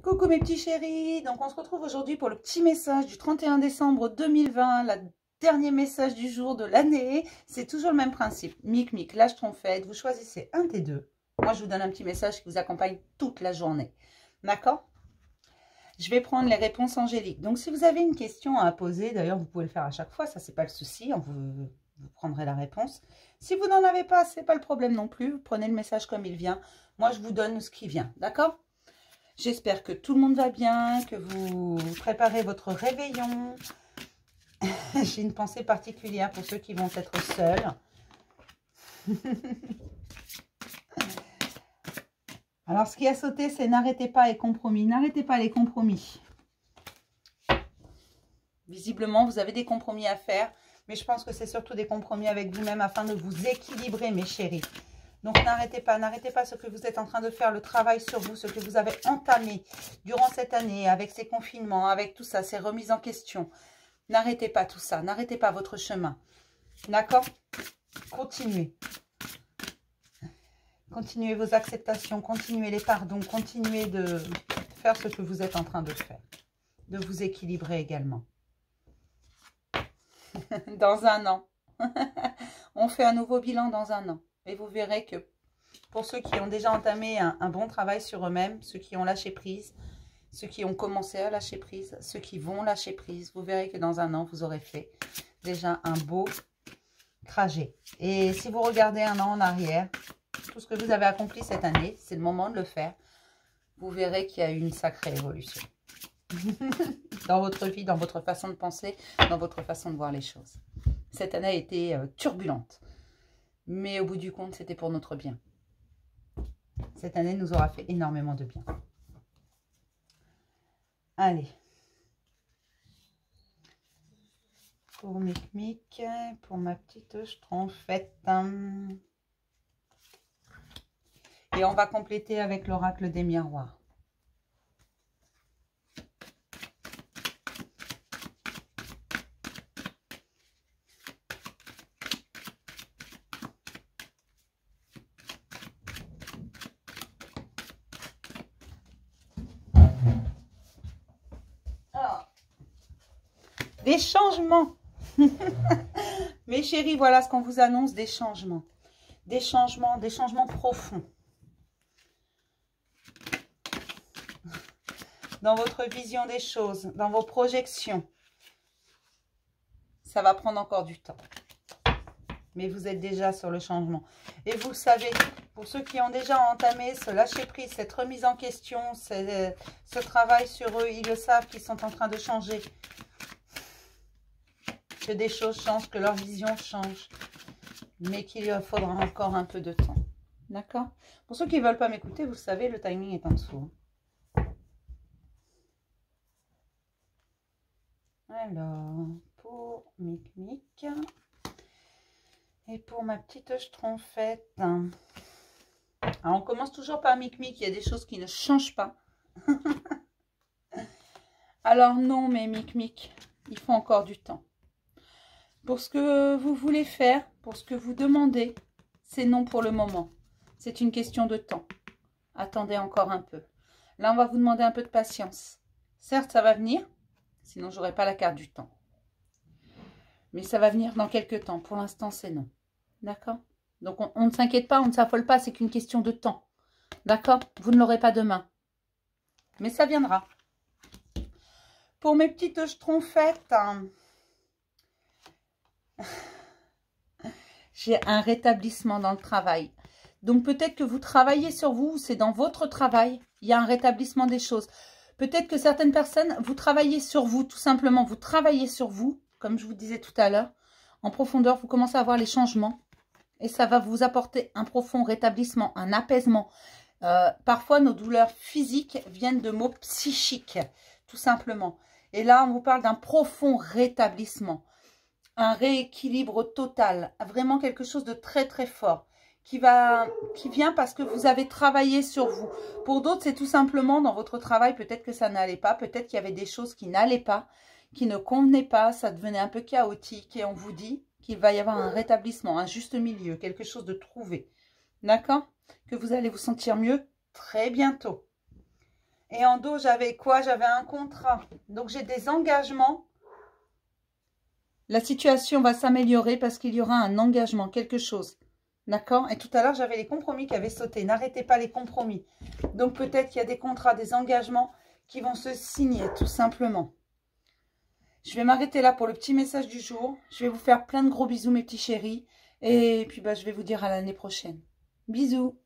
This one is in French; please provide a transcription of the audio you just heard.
Coucou mes petits chéris, donc on se retrouve aujourd'hui pour le petit message du 31 décembre 2020, le dernier message du jour de l'année. C'est toujours le même principe, mic, lâche trompette, vous choisissez un des deux. Moi je vous donne un petit message qui vous accompagne toute la journée, d'accord? Je vais prendre les réponses angéliques. Donc si vous avez une question à poser, d'ailleurs vous pouvez le faire à chaque fois, ça c'est pas le souci, vous prendrez la réponse. Si vous n'en avez pas, c'est pas le problème non plus, vous prenez le message comme il vient. Moi je vous donne ce qui vient, d'accord? J'espère que tout le monde va bien, que vous préparez votre réveillon. J'ai une pensée particulière pour ceux qui vont être seuls. Alors, ce qui a sauté, c'est n'arrêtez pas les compromis. N'arrêtez pas les compromis. Visiblement, vous avez des compromis à faire, mais je pense que c'est surtout des compromis avec vous-même afin de vous équilibrer, mes chéris. Donc, n'arrêtez pas ce que vous êtes en train de faire, le travail sur vous, ce que vous avez entamé durant cette année, avec ces confinements, avec tout ça, ces remises en question. N'arrêtez pas tout ça, n'arrêtez pas votre chemin. D'accord? Continuez. Continuez vos acceptations, continuez les pardons, continuez de faire ce que vous êtes en train de faire. De vous équilibrer également. Dans un an. On fait un nouveau bilan dans un an. Et vous verrez que pour ceux qui ont déjà entamé un bon travail sur eux-mêmes, ceux qui ont lâché prise, ceux qui ont commencé à lâcher prise, ceux qui vont lâcher prise, vous verrez que dans un an, vous aurez fait déjà un beau trajet. Et si vous regardez un an en arrière, tout ce que vous avez accompli cette année, c'est le moment de le faire. Vous verrez qu'il y a eu une sacrée évolution. Dans votre vie, dans votre façon de penser, dans votre façon de voir les choses. Cette année a été turbulente. Mais au bout du compte, c'était pour notre bien. Cette année nous aura fait énormément de bien. Allez. Pour Mic, pour ma petite schtroumpfette. Et on va compléter avec l'oracle des miroirs. Des changements. Mes chéris, voilà ce qu'on vous annonce, des changements. Des changements profonds. Dans votre vision des choses, dans vos projections. Ça va prendre encore du temps. Mais vous êtes déjà sur le changement. Et vous le savez, pour ceux qui ont déjà entamé ce lâcher-prise, cette remise en question, ce travail sur eux, ils le savent qu'ils sont en train de changer. Que des choses changent, que leur vision change, mais qu'il faudra encore un peu de temps. D'accord? Pour ceux qui ne veulent pas m'écouter, vous savez, le timing est en dessous. Alors, pour Mic et pour ma petite schtroumpfette. Alors, on commence toujours par Mic, il y a des choses qui ne changent pas. Alors non, mais Mic, il faut encore du temps. Pour ce que vous voulez faire, pour ce que vous demandez, c'est non pour le moment. C'est une question de temps. Attendez encore un peu. Là, on va vous demander un peu de patience. Certes, ça va venir, sinon je n'aurai pas la carte du temps. Mais ça va venir dans quelques temps. Pour l'instant, c'est non. D'accord? Donc, on ne s'inquiète pas, on ne s'affole pas, c'est qu'une question de temps. D'accord? Vous ne l'aurez pas demain. Mais ça viendra. Pour mes petites schtroumpfettes... J'ai un rétablissement dans le travail. Donc peut-être que vous travaillez sur vous, c'est dans votre travail, il y a un rétablissement des choses. Peut-être que certaines personnes, vous travaillez sur vous, tout simplement, vous travaillez sur vous, comme je vous disais tout à l'heure, en profondeur, vous commencez à voir les changements. Et ça va vous apporter un profond rétablissement, un apaisement. Parfois, nos douleurs physiques viennent de mots psychiques, tout simplement. Et là, on vous parle d'un profond rétablissement. Un rééquilibre total, vraiment quelque chose de très très fort qui vient parce que vous avez travaillé sur vous. Pour d'autres, c'est tout simplement dans votre travail, peut-être que ça n'allait pas, peut-être qu'il y avait des choses qui n'allaient pas, qui ne convenaient pas, ça devenait un peu chaotique et on vous dit qu'il va y avoir un rétablissement, un juste milieu, quelque chose de trouvé. D'accord? Que vous allez vous sentir mieux très bientôt. Et en dos, j'avais quoi? J'avais un contrat. Donc, j'ai des engagements. La situation va s'améliorer parce qu'il y aura un engagement, quelque chose. D'accord? Et tout à l'heure, j'avais les compromis qui avaient sauté. N'arrêtez pas les compromis. Donc, peut-être qu'il y a des contrats, des engagements qui vont se signer, tout simplement. Je vais m'arrêter là pour le petit message du jour. Je vais vous faire plein de gros bisous, mes petits chéris. Et puis, je vais vous dire à l'année prochaine. Bisous!